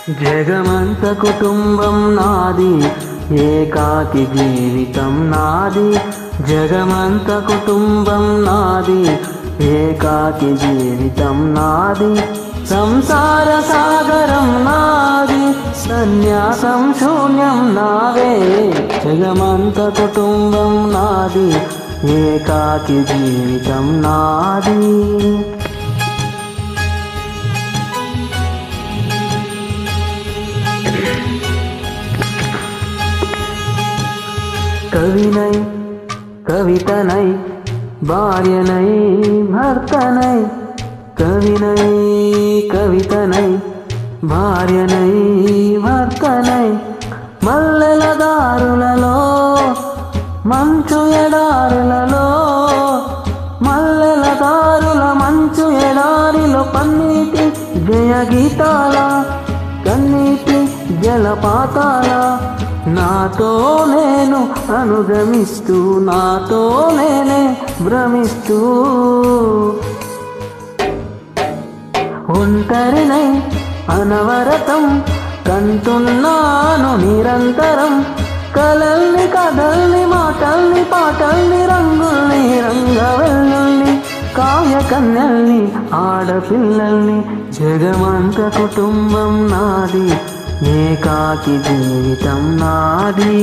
జగమంత కుటుంబం నాది, ఏకాకి జీవితం నాది. జగమంత కుటుంబం నాది, ఏకాకి జీవితం నాది. సంసార సాగరం నాది, సన్యాసం శూన్యం నావే. జగమంత కుటుంబం నాది, ఏకాకి జీవితం నాది. కవినై కవితనై భార్యనై భర్తనై, కవినై కవితనై భార్యనై భర్తనై. మల్లెల దారులలో మంచు ఎడారులలో, మల్లెల దారుల మంచు ఎడారిలో పన్నీటి జయ గీతాల, కన్నీటి జలపాతాల. నాతో నేను అనుగమిస్తూ, నాతో నేనే భ్రమిస్తూ, ఒంటరినై అనవరతం కంటున్నాను నిరంతరం. కలల్ని కథల్ని మాటల్ని పాటల్ని రంగుల్ని రంగవల్లుల్ని కావ్య కన్యల్ని ఆడపిల్లల్ని. జగమంత కుటుంబం నాది, ఏకాకి జీవితం నాది.